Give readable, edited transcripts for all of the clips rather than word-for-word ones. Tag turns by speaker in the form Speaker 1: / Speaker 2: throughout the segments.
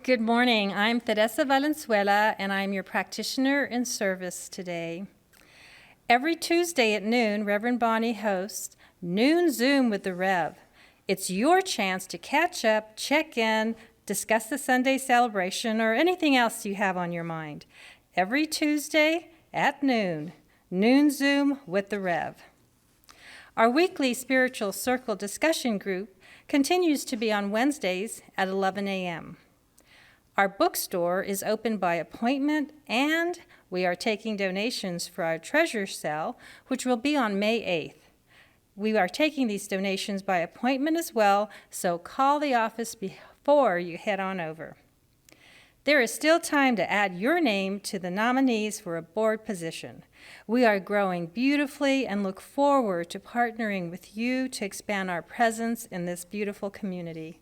Speaker 1: Good morning. I'm Teresa Valenzuela, and I'm your practitioner in service today. Every Tuesday at noon, Reverend Bonnie hosts Noon Zoom with the Rev. It's your chance to catch up, check in, discuss the Sunday celebration, or anything else you have on your mind. Every Tuesday at noon, Noon Zoom with the Rev. Our weekly spiritual circle discussion group continues to be on Wednesdays at 11 a.m. Our bookstore is open by appointment, and we are taking donations for our treasure sale, which will be on May 8th. We are taking these donations by appointment as well, so call the office before you head on over. There is still time to add your name to the nominees for a board position. We are growing beautifully and look forward to partnering with you to expand our presence in this beautiful community.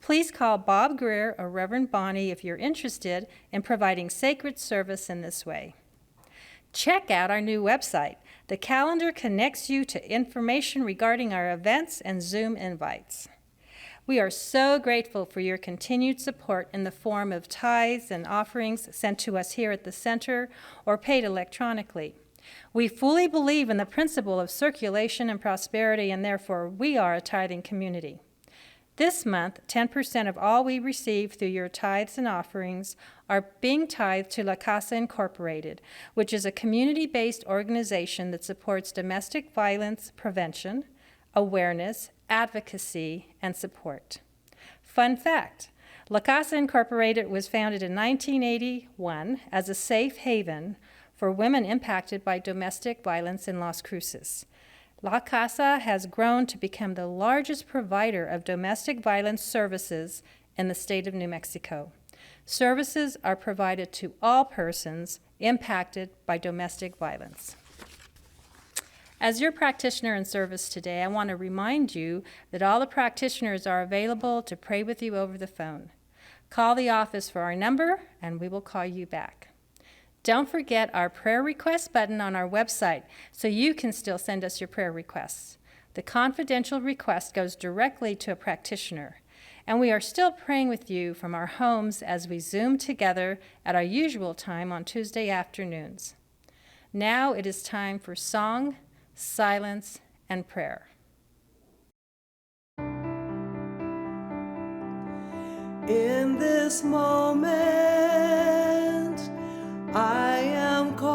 Speaker 1: Please call Bob Greer or Reverend Bonnie if you're interested in providing sacred service in this way. Check out our new website. The calendar connects you to information regarding our events and Zoom invites. We are so grateful for your continued support in the form of tithes and offerings sent to us here at the center or paid electronically. We fully believe in the principle of circulation and prosperity, and therefore we are a tithing community. This month, 10% of all we receive through your tithes and offerings are being tithed to La Casa Incorporated, which is a community-based organization that supports domestic violence prevention, awareness, advocacy, and support. Fun fact, La Casa Incorporated was founded in 1981 as a safe haven for women impacted by domestic violence in Las Cruces. La Casa has grown to become the largest provider of domestic violence services in the state of New Mexico. Services are provided to all persons impacted by domestic violence. As your practitioner in service today, I want to remind you that all the practitioners are available to pray with you over the phone. Call the office for our number, and we will call you back. Don't forget our prayer request button on our website, so you can still send us your prayer requests. The confidential request goes directly to a practitioner, and we are still praying with you from our homes as we Zoom together at our usual time on Tuesday afternoons. Now it is time for song, silence, and prayer.
Speaker 2: In this moment, I am calm.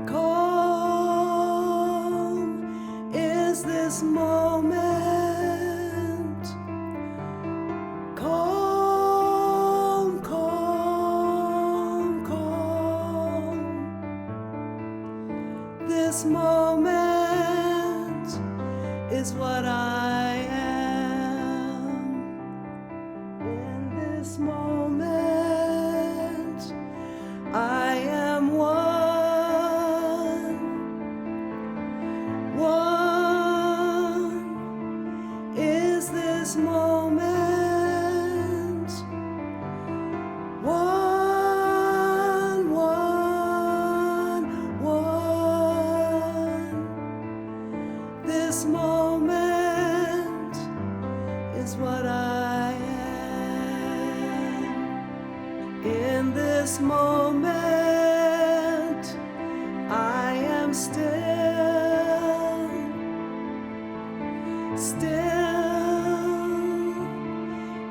Speaker 2: Calm is this moment. Calm, calm, calm. This moment is what I am. In this moment, I am one. One is this moment. One, one, one. This moment is what I am. In this moment, I am still. Still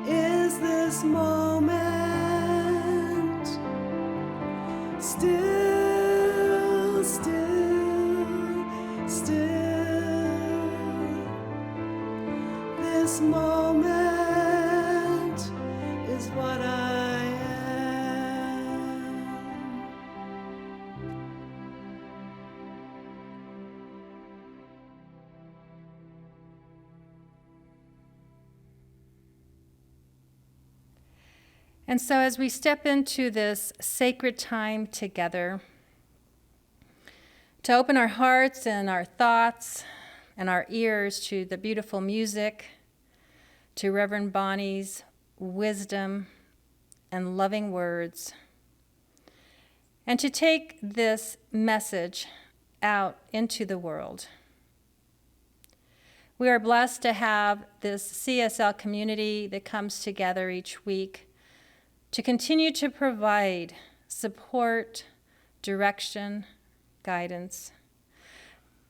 Speaker 2: is this moment. Still, still, still. This moment is what I am.
Speaker 1: And so as we step into this sacred time together, to open our hearts and our thoughts and our ears to the beautiful music, to Reverend Bonnie's wisdom and loving words, and to take this message out into the world. We are blessed to have this CSL community that comes together each week to continue to provide support, direction, guidance,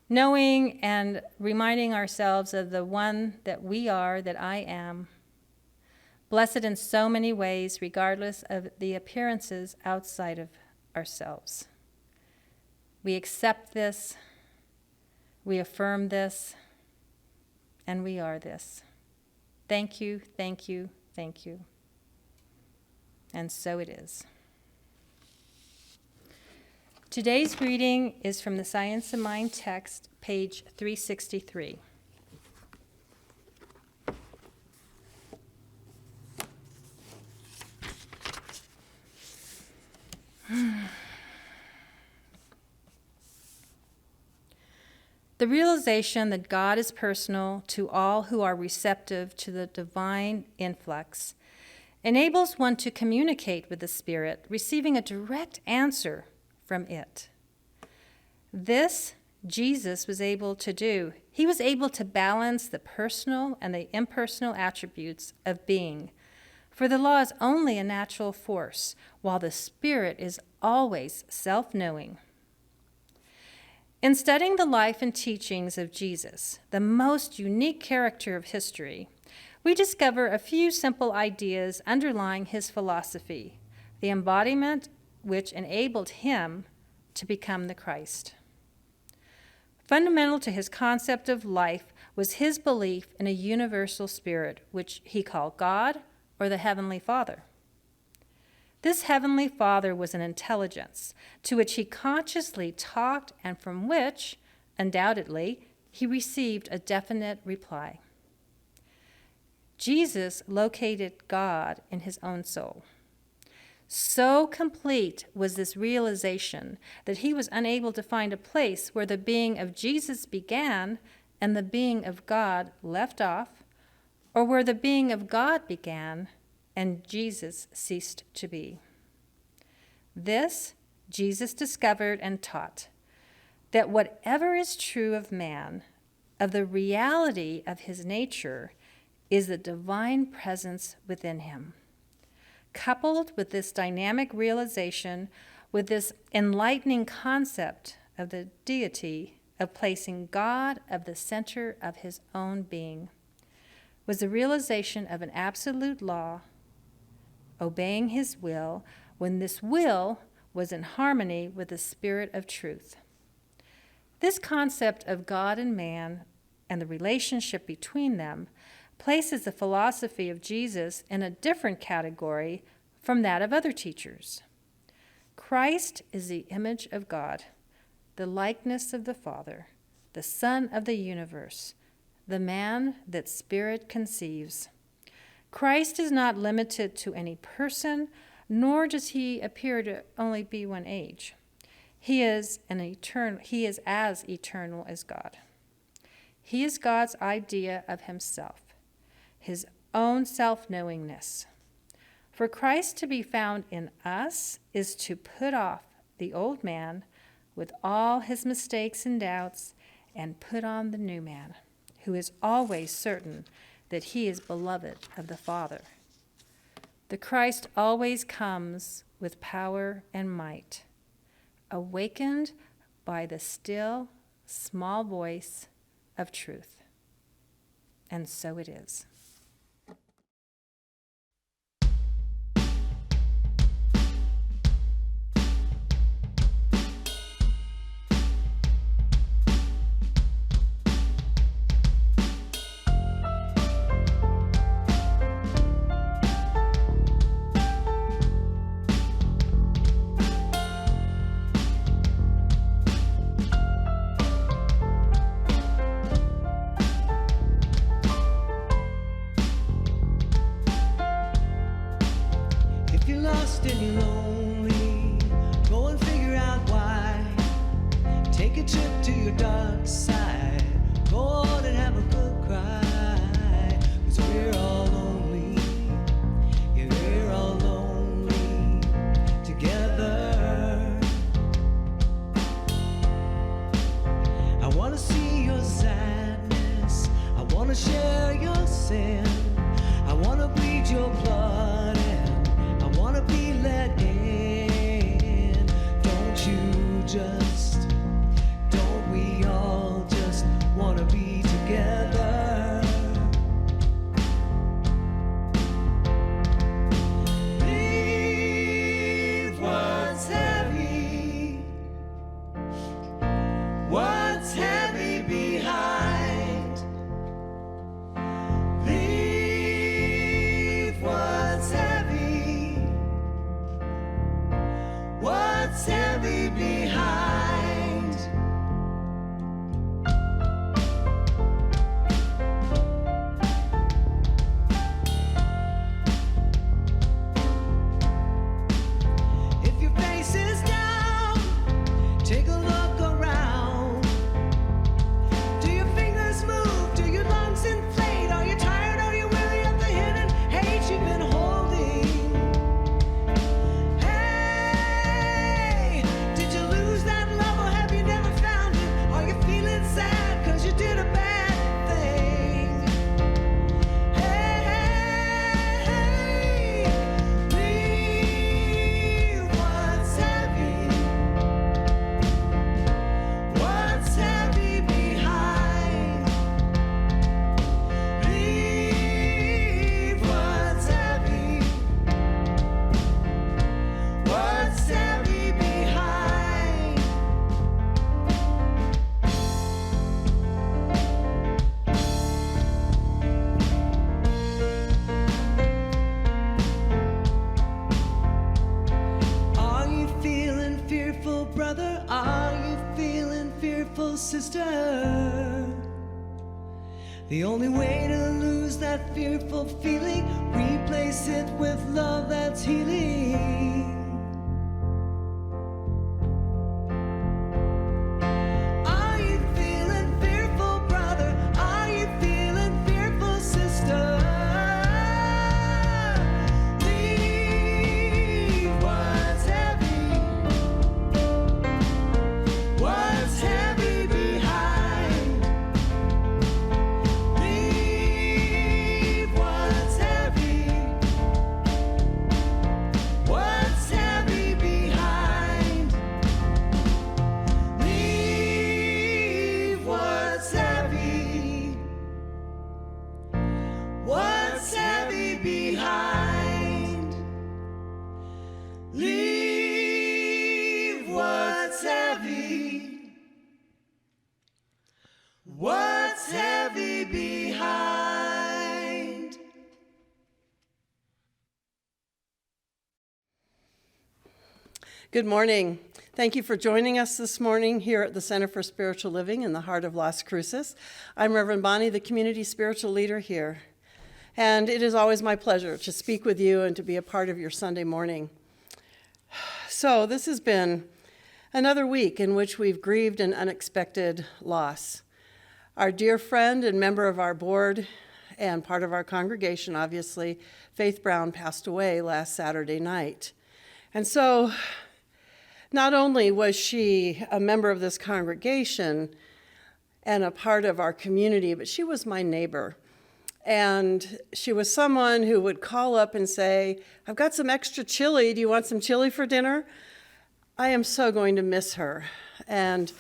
Speaker 1: knowing and reminding ourselves of the one that we are, that I am, blessed in so many ways, regardless of the appearances outside of ourselves. We accept this, we affirm this, and we are this. Thank you, thank you, thank you. And so it is. Today's reading is from the Science of Mind text, page 363. The realization that God is personal to all who are receptive to the divine influx enables one to communicate with the Spirit, receiving a direct answer from it. This Jesus was able to do. He was able to balance the personal and the impersonal attributes of being. For the law is only a natural force, while the Spirit is always self-knowing. In studying the life and teachings of Jesus, the most unique character of history, we discover a few simple ideas underlying his philosophy, the embodiment which enabled him to become the Christ. Fundamental to his concept of life was his belief in a universal spirit, which he called God or the Heavenly Father. This Heavenly Father was an intelligence to which he consciously talked and from which, undoubtedly, he received a definite reply. Jesus located God in his own soul. So complete was this realization that he was unable to find a place where the being of Jesus began and the being of God left off, or where the being of God began and Jesus ceased to be. This Jesus discovered and taught, that whatever is true of man, of the reality of his nature, is the divine presence within him. Coupled with this dynamic realization, with this enlightening concept of the deity, of placing God at the center of his own being, was the realization of an absolute law, obeying his will, when this will was in harmony with the spirit of truth. This concept of God and man and the relationship between them places the philosophy of Jesus in a different category from that of other teachers. Christ is the image of God, the likeness of the Father, the Son of the universe, the man that Spirit conceives. Christ is not limited to any person, nor does he appear to only be one age. He is as eternal as God. He is God's idea of himself, his own self-knowingness. For Christ to be found in us is to put off the old man with all his mistakes and doubts and put on the new man, who is always certain that he is beloved of the Father. The Christ always comes with power and might, awakened by the still, small voice of truth. And so it is.
Speaker 2: If you're lost and you're lonely, go and figure out why. Take a trip to your dark side. Go out and have a good cry. 'Cause we're all lonely. Yeah, we're all lonely together. I wanna see your sadness. I what's heavy behind. If your face is down, take a look around. Do your fingers move? Do your lungs inflate? Are you tired? Are you weary of the hidden hate you've been holding? Hey, did you lose that love or have you never found it? Are you feeling sad 'cause you did a bad thing? Hey, leave what's heavy. What's heavy behind? Leave what's heavy. What's heavy behind? Are you feeling fearful, brother? Are you feeling fearful, sister? The only way to lose that fearful feeling, replace it with love that's healing. Are you feeling fearful, brother? Are you feeling fearful, sister? Leave what's heavy. What's heavy behind? Leave what's heavy. What's heavy behind? Leave what's heavy. What's heavy behind? Leave what's heavy. What's heavy behind?
Speaker 3: Good morning. Thank you for joining us this morning here at the Center for Spiritual Living in the heart of Las Cruces. I'm Reverend Bonnie, the community spiritual leader here. And it is always my pleasure to speak with you and to be a part of your Sunday morning. So this has been another week in which we've grieved an unexpected loss. Our dear friend and member of our board and part of our congregation, obviously, Faith Brown, passed away last Saturday night. And so not only was she a member of this congregation and a part of our community, but she was my neighbor. And she was someone who would call up and say, I've got some extra chili. Do you want some chili for dinner? I am so going to miss her. And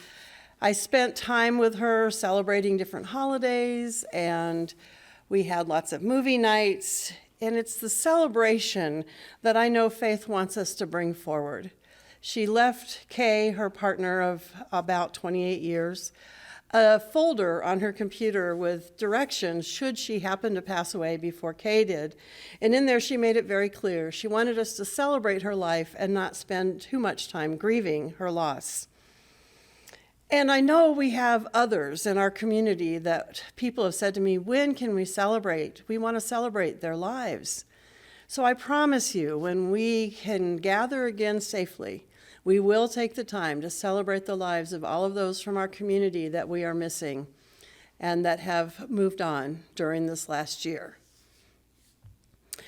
Speaker 3: I spent time with her celebrating different holidays, and we had lots of movie nights. And it's the celebration that I know Faith wants us to bring forward. She left Kay, her partner of about 28 years, a folder on her computer with directions should she happen to pass away before Kay did. And in there she made it very clear. She wanted us to celebrate her life and not spend too much time grieving her loss. And I know we have others in our community that people have said to me, when can we celebrate? We want to celebrate their lives. So I promise you, when we can gather again safely, we will take the time to celebrate the lives of all of those from our community that we are missing and that have moved on during this last year.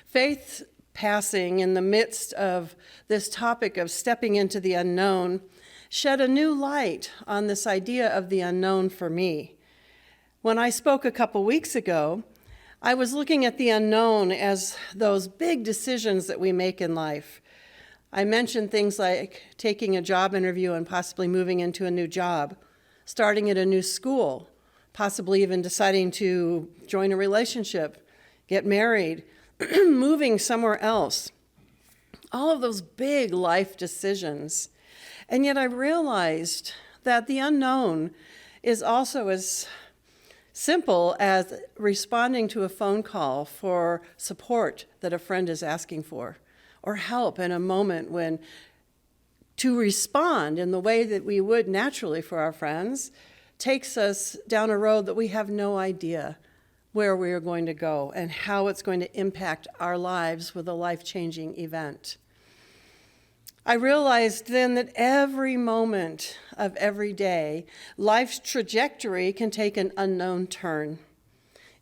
Speaker 3: Faith's passing in the midst of this topic of stepping into the unknown shed a new light on this idea of the unknown for me. When I spoke a couple weeks ago, I was looking at the unknown as those big decisions that we make in life. I mentioned things like taking a job interview and possibly moving into a new job, starting at a new school, possibly even deciding to join a relationship, get married, moving somewhere else. All of those big life decisions. And yet I realized that the unknown is also as simple as responding to a phone call for support that a friend is asking for, or help in a moment when To respond in the way that we would naturally for our friends takes us down a road that we have no idea where we are going to go and how it's going to impact our lives with a life-changing event. I realized then that every moment of every day, life's trajectory can take an unknown turn.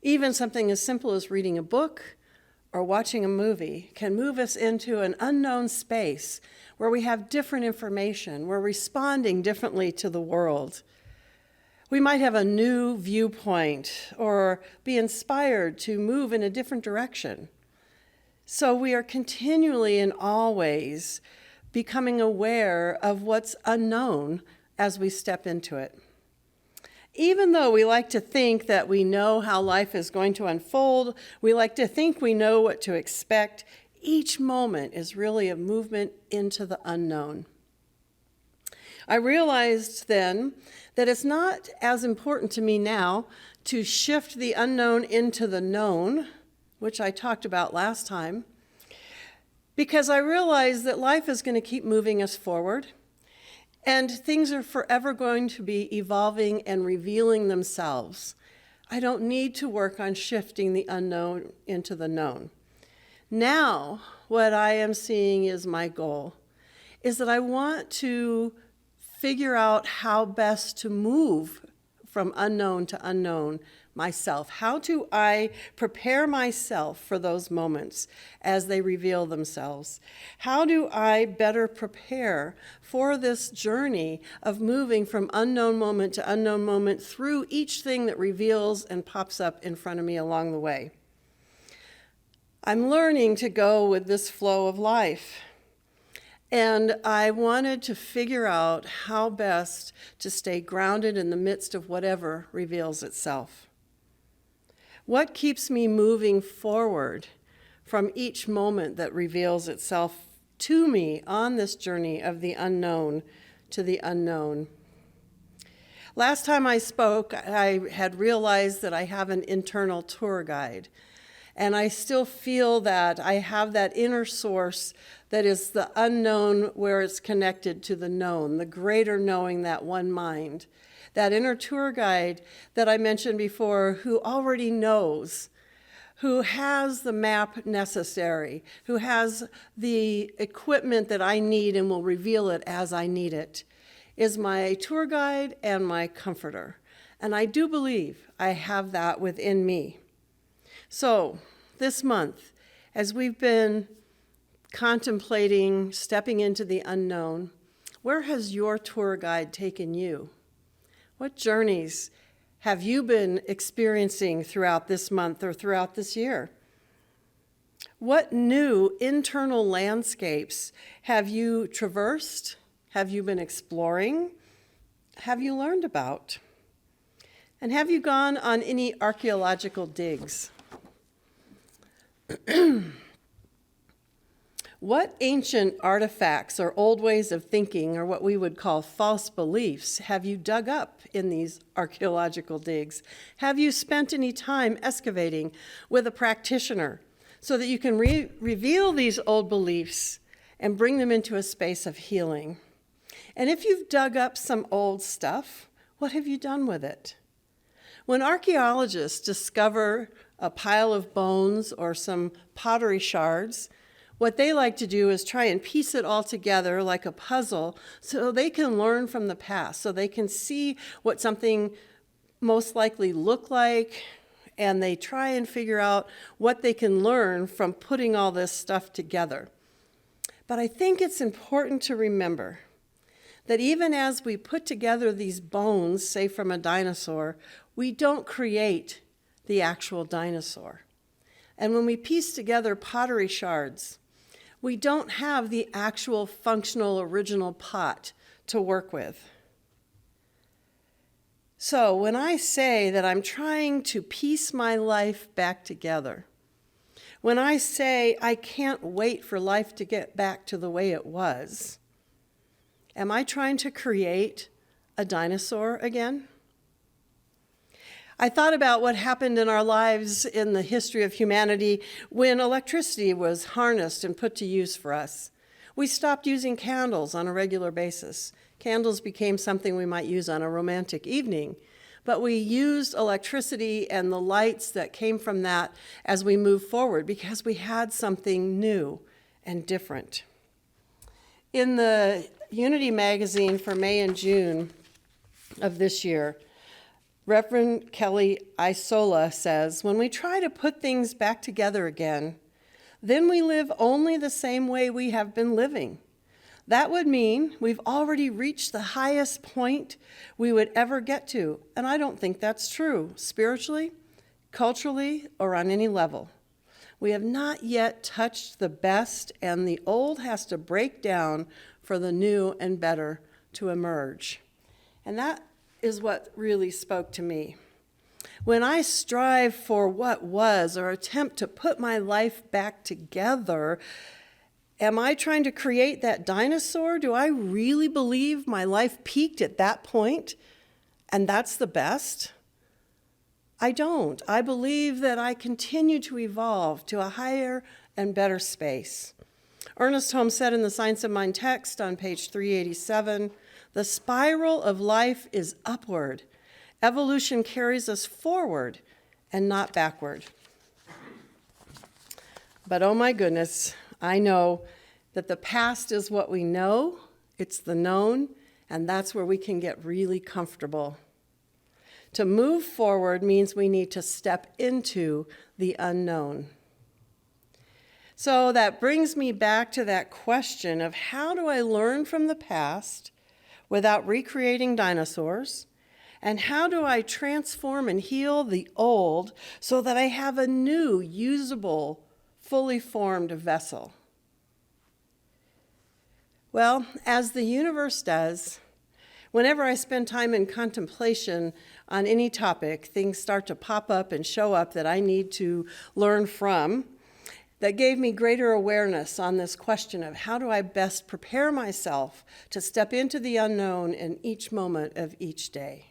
Speaker 3: Even something as simple as reading a book or watching a movie can move us into an unknown space where we have different information, we're responding differently to the world. We might have a new viewpoint or be inspired to move in a different direction. So we are continually and always becoming aware of what's unknown as we step into it. Even though we like to think that we know how life is going to unfold, we like to think we know what to expect, each moment is really a movement into the unknown. I realized then that it's not as important to me now to shift the unknown into the known, which I talked about last time, because I realized that life is going to keep moving us forward, and things are forever going to be evolving and revealing themselves. I don't need to work on shifting the unknown into the known. Now, what I am seeing is my goal, is that I want to figure out how best to move from unknown to unknown myself. How do I prepare myself for those moments as they reveal themselves? How do I better prepare for this journey of moving from unknown moment to unknown moment through each thing that reveals and pops up in front of me along the way? I'm learning to go with this flow of life. And I wanted to figure out how best to stay grounded in the midst of whatever reveals itself. What keeps me moving forward from each moment that reveals itself to me on this journey of the unknown to the unknown? Last time I spoke, I had realized that I have an internal tour guide. And I still feel that I have that inner source that is the unknown where it's connected to the known, the greater knowing, that one mind. That inner tour guide that I mentioned before, who already knows, who has the map necessary, who has the equipment that I need and will reveal it as I need it, is my tour guide and my comforter. And I do believe I have that within me. So, this month, as we've been contemplating stepping into the unknown, where has your tour guide taken you? What journeys have you been experiencing throughout this month or throughout this year? What new internal landscapes have you traversed? Have you been exploring? Have you learned about? And have you gone on any archaeological digs? What ancient artifacts or old ways of thinking, or what we would call false beliefs, have you dug up in these archaeological digs? Have you spent any time excavating with a practitioner so that you can reveal these old beliefs and bring them into a space of healing? And if you've dug up some old stuff, what have you done with it? When archaeologists discover a pile of bones or some pottery shards, what they like to do is try and piece it all together like a puzzle so they can learn from the past, so they can see what something most likely looked like, and they try and figure out what they can learn from putting all this stuff together. But I think it's important to remember that even as we put together these bones, say from a dinosaur, we don't create the actual dinosaur. And when we piece together pottery shards, we don't have the actual functional original pot to work with. So when I say that I'm trying to piece my life back together, when I say I can't wait for life to get back to the way it was, am I trying to create a dinosaur again? I thought about what happened in our lives in the history of humanity when electricity was harnessed and put to use for us. We stopped using candles on a regular basis. Candles became something we might use on a romantic evening, but we used electricity and the lights that came from that as we moved forward because we had something new and different. In the Unity magazine for May and June of this year, Reverend Kelly Isola says, "When we try to put things back together again, then we live only the same way we have been living. That would mean we've already reached the highest point we would ever get to, and I don't think that's true, spiritually, culturally, or on any level. We have not yet touched the best, and the old has to break down for the new and better to emerge." And that is what really spoke to me. When I strive for what was or attempt to put my life back together, am I trying to create that dinosaur? Do I really believe my life peaked at that point and that's the best? I don't. I believe that I continue to evolve to a higher and better space. Ernest Holmes said in the Science of Mind text on page 387, "The spiral of life is upward. Evolution carries us forward and not backward." But oh my goodness, I know that the past is what we know, it's the known, and that's where we can get really comfortable. To move forward means we need to step into the unknown. So that brings me back to that question of how do I learn from the past without recreating dinosaurs? And how do I transform and heal the old so that I have a new, usable, fully formed vessel? Well, as the universe does, whenever I spend time in contemplation on any topic, things start to pop up and show up that I need to learn from. That gave me greater awareness on this question of how do I best prepare myself to step into the unknown in each moment of each day.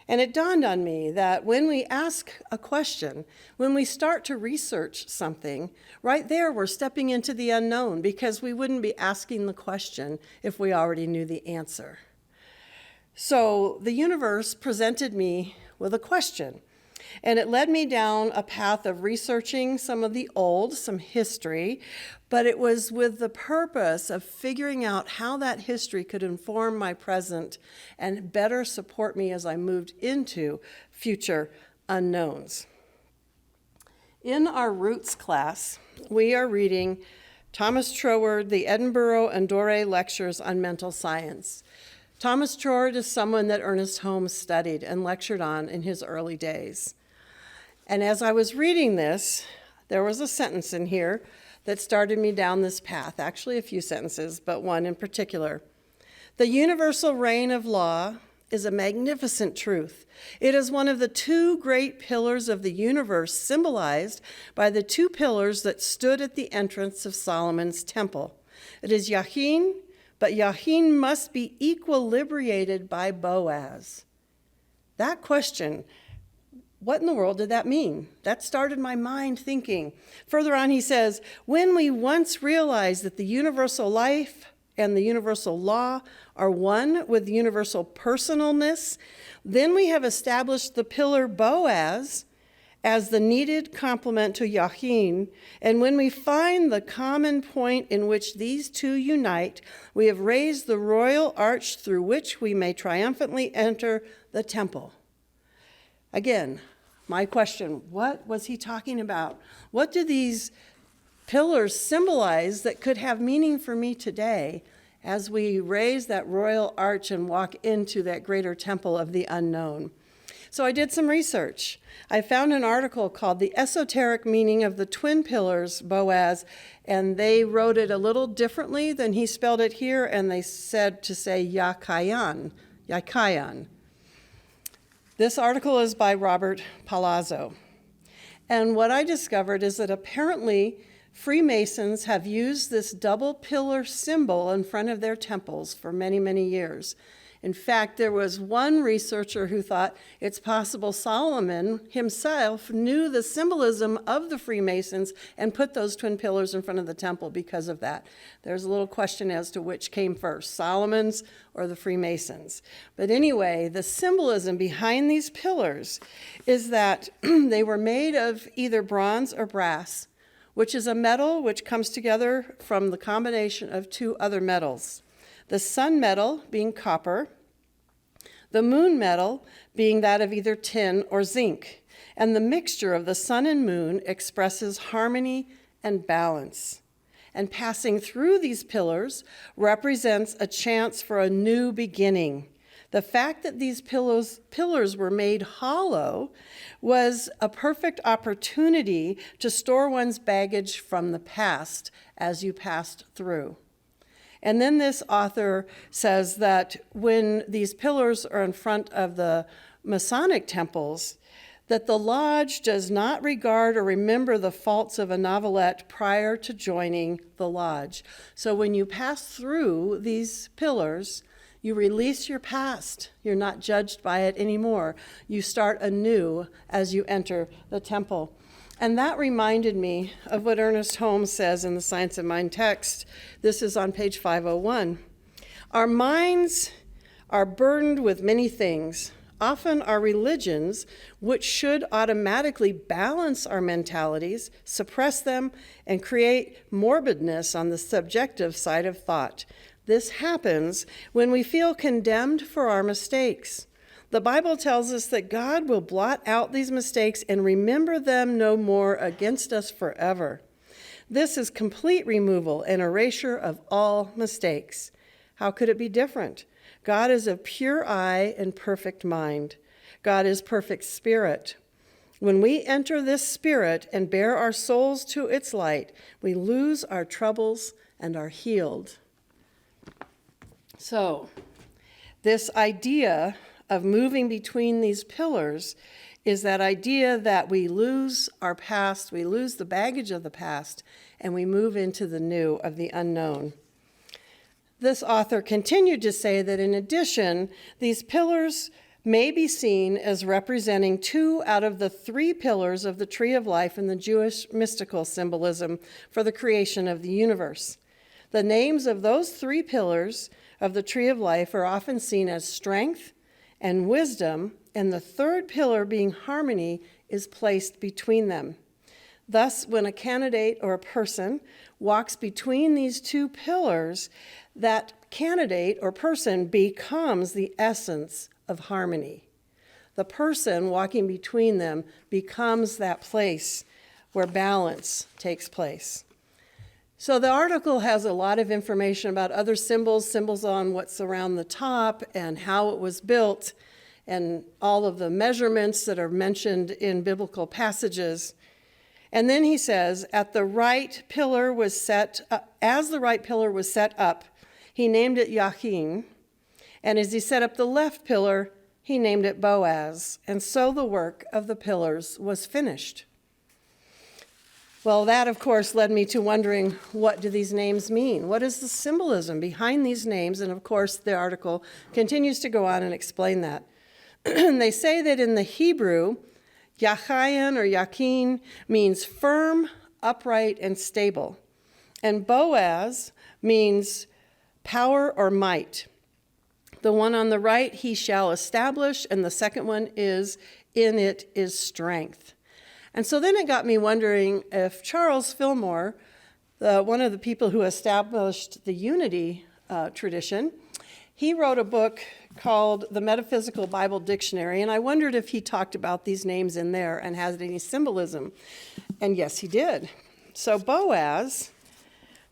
Speaker 3: And it dawned on me that when we ask a question, when we start to research something, right there we're stepping into the unknown because we wouldn't be asking the question if we already knew the answer. So the universe presented me with a question, and it led me down a path of researching some of the old, some history, but it was with the purpose of figuring out how that history could inform my present and better support me as I moved into future unknowns. In our Roots class, we are reading Thomas Troward, the Edinburgh and Doré Lectures on Mental Science. Thomas Troward is someone that Ernest Holmes studied and lectured on in his early days. And as I was reading this, there was a sentence in here that started me down this path, actually a few sentences, but one in particular. "The universal reign of law is a magnificent truth. It is one of the two great pillars of the universe symbolized by the two pillars that stood at the entrance of Solomon's temple. It is Yahin, but Yahin must be equilibrated by Boaz." That question, what in the world did that mean? That started my mind thinking. Further on he says, "When we once realize that the universal life and the universal law are one with universal personalness, then we have established the pillar Boaz as the needed complement to Yahin, and when we find the common point in which these two unite, we have raised the royal arch through which we may triumphantly enter the temple." Again, my question, what was he talking about? What do these pillars symbolize that could have meaning for me today as we raise that royal arch and walk into that greater temple of the unknown? So I did some research. I found an article called "The Esoteric Meaning of the Twin Pillars, Boaz," and they wrote it a little differently than he spelled it here, and they said to say Yakayan. This article is by Robert Palazzo. And what I discovered is that apparently Freemasons have used this double pillar symbol in front of their temples for many, many years. In fact, there was one researcher who thought it's possible Solomon himself knew the symbolism of the Freemasons and put those twin pillars in front of the temple because of that. There's a little question as to which came first, Solomon's or the Freemasons. But anyway, the symbolism behind these pillars is that they were made of either bronze or brass, which is a metal which comes together from the combination of two other metals. The sun metal being copper, the moon metal being that of either tin or zinc. And the mixture of the sun and moon expresses harmony and balance. And passing through these pillars represents a chance for a new beginning. The fact that these pillars were made hollow was a perfect opportunity to store one's baggage from the past as you passed through. And then this author says that when these pillars are in front of the Masonic temples, that the lodge does not regard or remember the faults of a novelette prior to joining the lodge. So when you pass through these pillars, you release your past. You're not judged by it anymore. You start anew as you enter the temple. And that reminded me of what Ernest Holmes says in the Science of Mind text. This is on page 501. Our minds are burdened with many things. Often our religions, which should automatically balance our mentalities, suppress them and create morbidness on the subjective side of thought. This happens when we feel condemned for our mistakes. The Bible tells us that God will blot out these mistakes and remember them no more against us forever. This is complete removal and erasure of all mistakes. How could it be different? God is of pure eye and perfect mind. God is perfect spirit. When we enter this spirit and bear our souls to its light, we lose our troubles and are healed. So, this idea of moving between these pillars is that idea that we lose our past, we lose the baggage of the past, and we move into the new of the unknown. This author continued to say that in addition, these pillars may be seen as representing 2 out of the 3 pillars of the tree of life in the Jewish mystical symbolism for the creation of the universe. The names of those 3 pillars of the tree of life are often seen as strength and wisdom, and the 3rd pillar, being harmony, is placed between them. Thus, when a candidate or a person walks between these 2 pillars, that candidate or person becomes the essence of harmony. The person walking between them becomes that place where balance takes place. So the article has a lot of information about other symbols on what's around the top and how it was built, and all of the measurements that are mentioned in biblical passages. And then he says, as the right pillar was set up, he named it Yachin, and as he set up the left pillar, he named it Boaz, and so the work of the pillars was finished. Well, that, of course, led me to wondering, what do these names mean? What is the symbolism behind these names? And, of course, the article continues to go on and explain that. They say that in the Hebrew, Yachayan or Yakin means firm, upright, and stable. And Boaz means power or might. The one on the right, he shall establish, and the second one is, in it is strength. And so then it got me wondering if Charles Fillmore, one of the people who established the Unity tradition, he wrote a book called The Metaphysical Bible Dictionary, and I wondered if he talked about these names in there and has any symbolism. And yes, he did. So Boaz,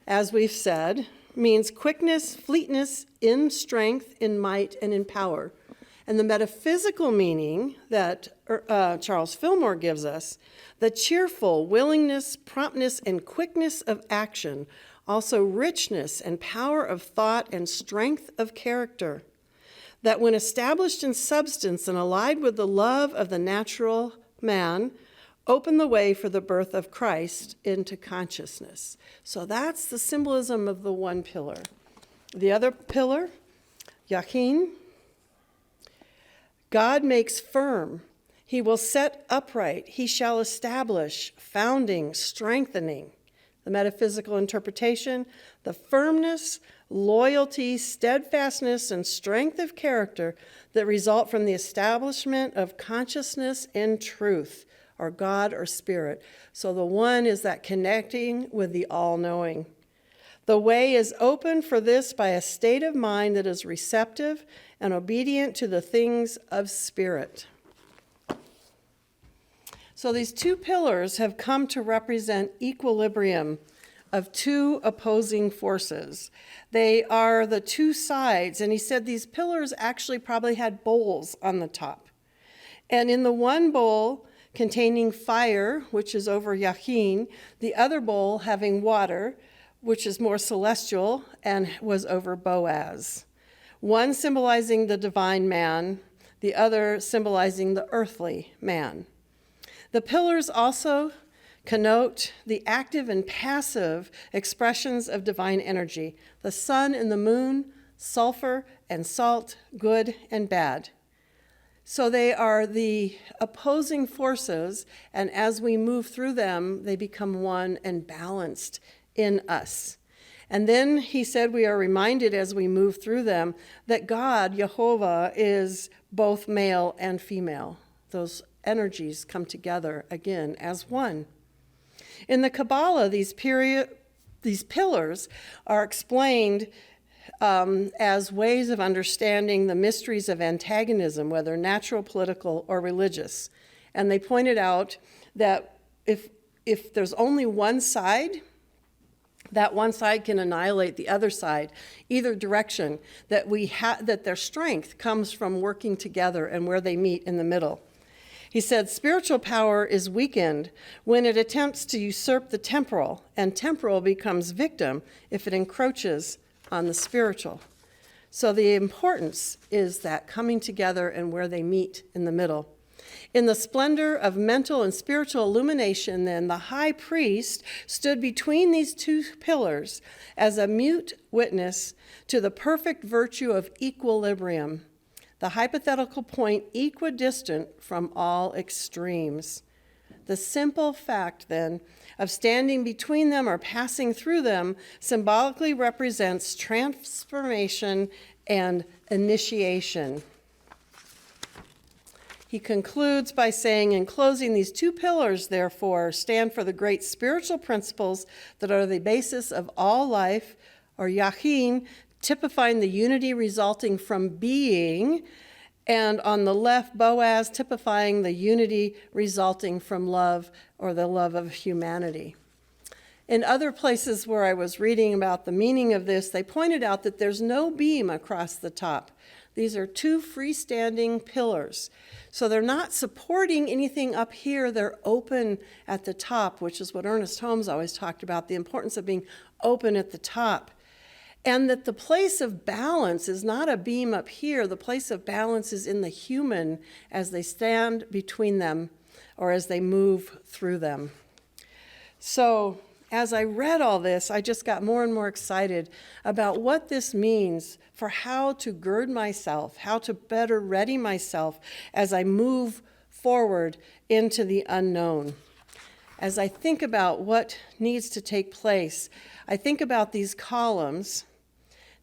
Speaker 3: as we've said, means quickness, fleetness, in strength, in might, and in power. And the metaphysical meaning that Charles Fillmore gives us, the cheerful willingness, promptness, and quickness of action, also richness and power of thought and strength of character, that when established in substance and allied with the love of the natural man, open the way for the birth of Christ into consciousness. So that's the symbolism of the one pillar. The other pillar, Yachin, God makes firm. He will set upright. He shall establish, founding, strengthening. The metaphysical interpretation, the firmness, loyalty, steadfastness, and strength of character that result from the establishment of consciousness in truth, or God or Spirit. So the one is that connecting with the all-knowing. The way is open for this by a state of mind that is receptive and obedient to the things of spirit. So these two pillars have come to represent equilibrium of two opposing forces. They are the two sides, and he said these pillars actually probably had bowls on the top. And in the one bowl containing fire, which is over Yachin, the other bowl having water, which is more celestial, and was over Boaz. One symbolizing the divine man, the other symbolizing the earthly man. The pillars also connote the active and passive expressions of divine energy, the sun and the moon, sulfur and salt, good and bad. So they are the opposing forces, and as we move through them, they become one and balanced in us. And then he said we are reminded as we move through them that God, Jehovah, is both male and female. Those energies come together again as one. In the Kabbalah, these pillars are explained as ways of understanding the mysteries of antagonism, whether natural, political, or religious. And they pointed out that if there's only one side, that one side can annihilate the other side, either direction, that their strength comes from working together and where they meet in the middle. He said, spiritual power is weakened when it attempts to usurp the temporal, and temporal becomes victim if it encroaches on the spiritual. So the importance is that coming together and where they meet in the middle. In the splendor of mental and spiritual illumination, then, the high priest stood between these two pillars as a mute witness to the perfect virtue of equilibrium, the hypothetical point equidistant from all extremes. The simple fact, then, of standing between them or passing through them symbolically represents transformation and initiation. He concludes by saying, in closing, these two pillars, therefore, stand for the great spiritual principles that are the basis of all life, or Yachin, typifying the unity resulting from being, and on the left, Boaz, typifying the unity resulting from love, or the love of humanity. In other places where I was reading about the meaning of this, they pointed out that there's no beam across the top. These are two freestanding pillars. So they're not supporting anything up here. They're open at the top, which is what Ernest Holmes always talked about, the importance of being open at the top. And that the place of balance is not a beam up here. The place of balance is in the human as they stand between them or as they move through them. So as I read all this, I just got more and more excited about what this means for how to gird myself, how to better ready myself as I move forward into the unknown. As I think about what needs to take place, I think about these columns,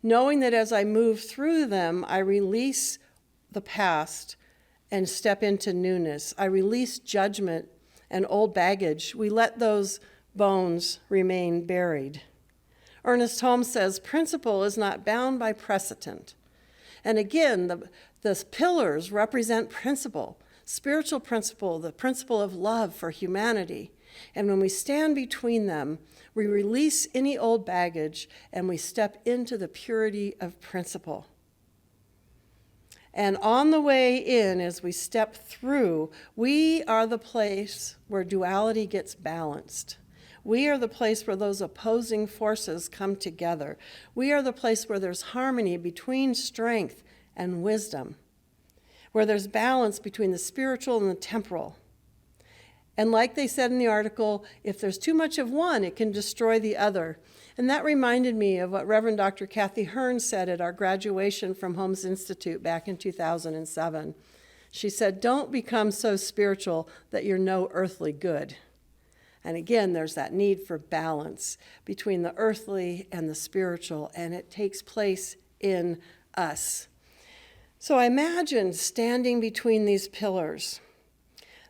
Speaker 3: knowing that as I move through them, I release the past and step into newness. I release judgment and old baggage. We let those bones remain buried. Ernest Holmes says, principle is not bound by precedent. And again, the pillars represent principle, spiritual principle, the principle of love for humanity. And when we stand between them, we release any old baggage and we step into the purity of principle. And on the way in, as we step through, we are the place where duality gets balanced. We are the place where those opposing forces come together. We are the place where there's harmony between strength and wisdom, where there's balance between the spiritual and the temporal. And like they said in the article, if there's too much of one, it can destroy the other. And that reminded me of what Reverend Dr. Kathy Hearn said at our graduation from Holmes Institute back in 2007. She said, don't become so spiritual that you're no earthly good. And again, there's that need for balance between the earthly and the spiritual, and it takes place in us. So I imagine standing between these pillars,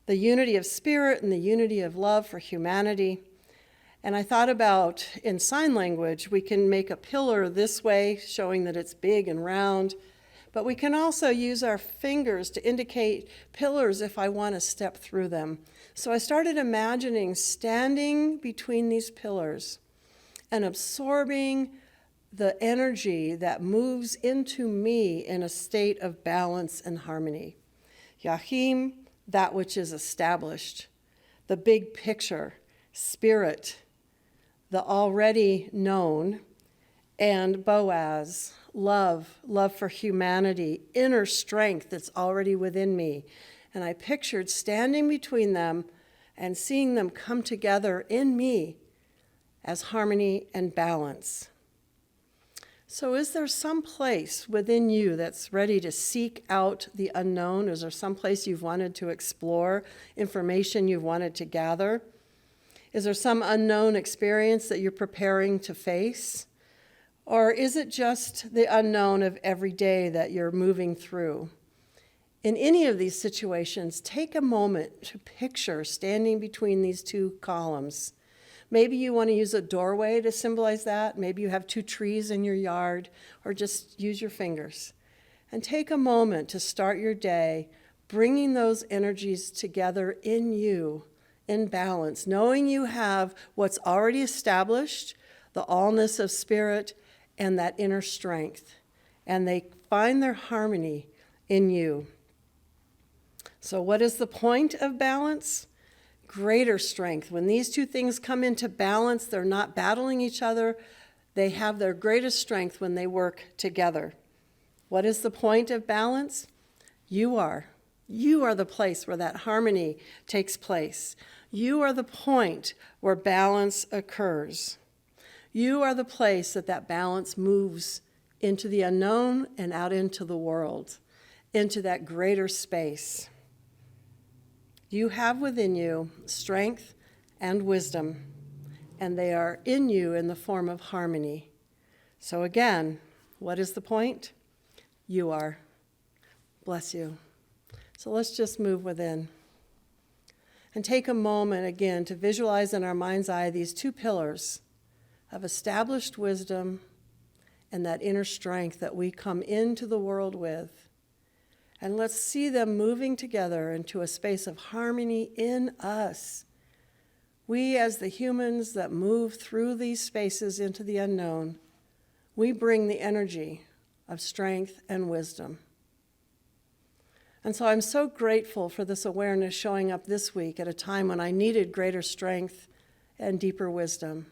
Speaker 3: the unity of spirit and the unity of love for humanity. And I thought about, in sign language, we can make a pillar this way, showing that it's big and round, but we can also use our fingers to indicate pillars if I want to step through them. So I started imagining standing between these pillars and absorbing the energy that moves into me in a state of balance and harmony. Yahim, that which is established, the big picture, spirit, the already known, and Boaz, love for humanity, inner strength that's already within me. And I pictured standing between them and seeing them come together in me as harmony and balance. So is there some place within you that's ready to seek out the unknown? Is there some place you've wanted to explore, information you've wanted to gather? Is there some unknown experience that you're preparing to face? Or is it just the unknown of every day that you're moving through? In any of these situations, take a moment to picture standing between these two columns. Maybe you want to use a doorway to symbolize that. Maybe you have two trees in your yard, or just use your fingers. And take a moment to start your day bringing those energies together in you, in balance, knowing you have what's already established, the allness of spirit, and that inner strength, and they find their harmony in you. So what is the point of balance? Greater strength. When these two things come into balance, they're not battling each other. They have their greatest strength when they work together. What is the point of balance? You are. You are the place where that harmony takes place. You are the point where balance occurs. You are the place that balance moves into the unknown and out into the world, into that greater space. You have within you strength and wisdom, and they are in you in the form of harmony. So again, what is the point? You are. Bless you. So let's just move within. And take a moment again to visualize in our mind's eye these two pillars of established wisdom and that inner strength that we come into the world with. And let's see them moving together into a space of harmony in us. We, as the humans that move through these spaces into the unknown, we bring the energy of strength and wisdom. And so I'm so grateful for this awareness showing up this week at a time when I needed greater strength and deeper wisdom.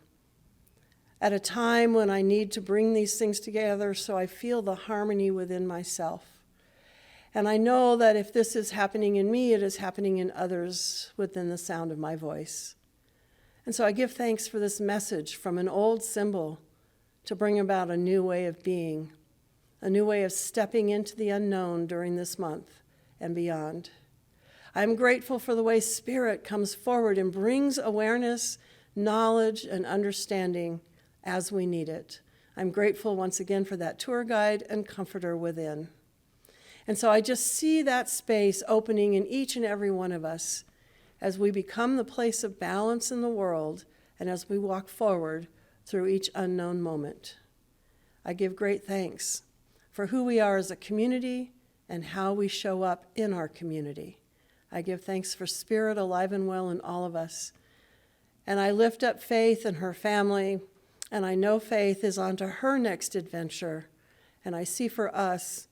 Speaker 3: At a time when I need to bring these things together so I feel the harmony within myself. And I know that if this is happening in me, it is happening in others within the sound of my voice. And so I give thanks for this message from an old symbol to bring about a new way of being, a new way of stepping into the unknown during this month and beyond. I'm grateful for the way Spirit comes forward and brings awareness, knowledge, and understanding as we need it. I'm grateful once again for that tour guide and comforter within. And so I just see that space opening in each and every one of us as we become the place of balance in the world and as we walk forward through each unknown moment. I give great thanks for who we are as a community and how we show up in our community. I give thanks for Spirit alive and well in all of us. And I lift up Faith and her family, and I know Faith is on to her next adventure, and I see for us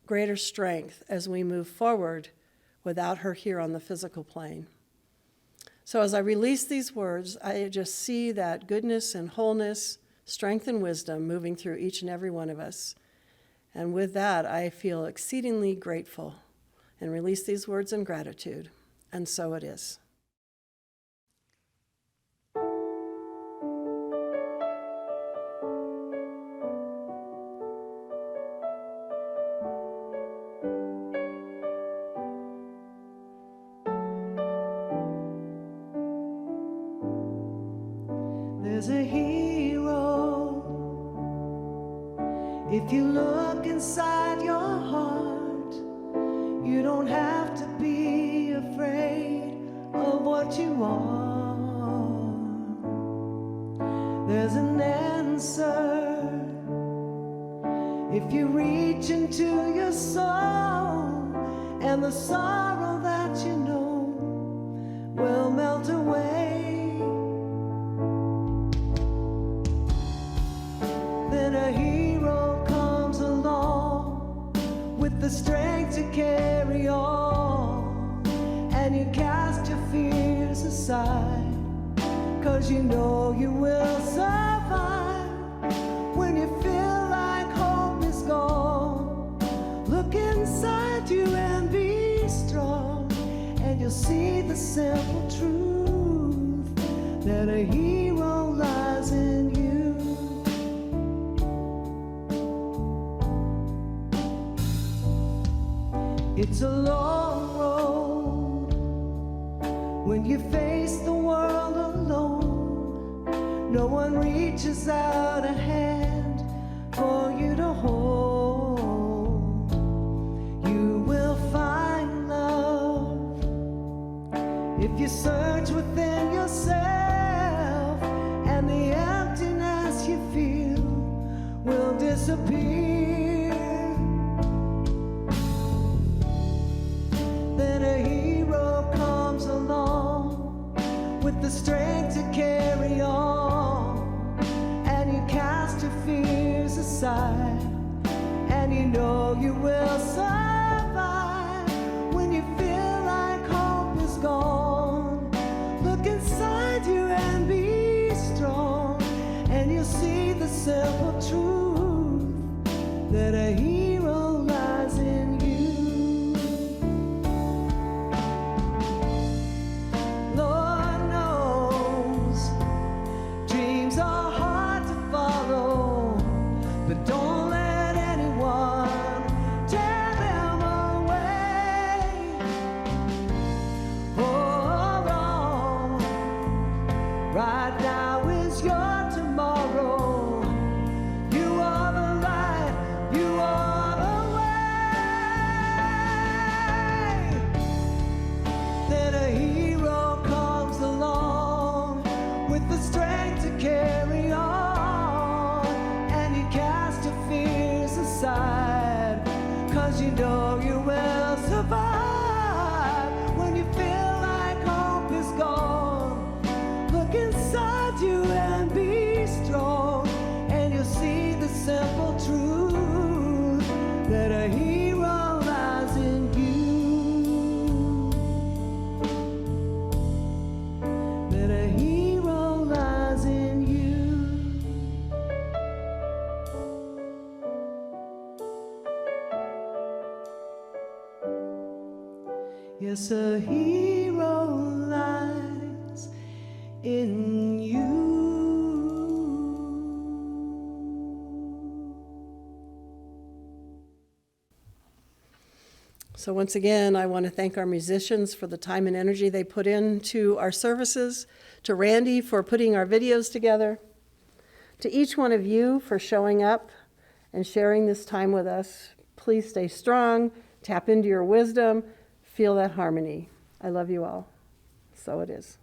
Speaker 3: greater strength as we move forward without her here on the physical plane. So as I release these words, I just see that goodness and wholeness, strength and wisdom moving through each and every one of us. And with that, I feel exceedingly grateful and release these words in gratitude. And so it is.
Speaker 2: If you look inside your heart, you don't have to be afraid of what you are. There's an answer if you reach into your soul, and the sorrow that you know will melt away. Then a hero comes along with the strength to carry on, and you cast your fears aside, 'cause you know you will survive. When you feel like hope is gone, look inside you and be strong, and you'll see the simple truth that a hero lies in you. It's a long road when you face the world alone. No one reaches out a hand for you to hold. You will find love if you search within yourself, and the emptiness you feel will disappear. Then a hero comes along with the strength to carry on, and you cast your fears aside, and you know you will survive. When you feel like hope is gone, look inside you and be strong, and you'll see the simple truth that a hero lies in you. Lord knows dreams are hard to follow, but don't let anyone tear them away. Hold on, right now is your tomorrow. You are the light, you are the way. Then a hero comes along with the strength to carry on, and you cast your fears aside, 'cause you know you will survive. When you feel like hope is gone, look inside you and be strong, and you'll see the simple truth that a hero lies in you. That a hero lies in you. Yes, a hero lies in you.
Speaker 3: So once again, I want to thank our musicians for the time and energy they put into our services, to Randy for putting our videos together, to each one of you for showing up and sharing this time with us. Please stay strong, tap into your wisdom, feel that harmony. I love you all. So it is.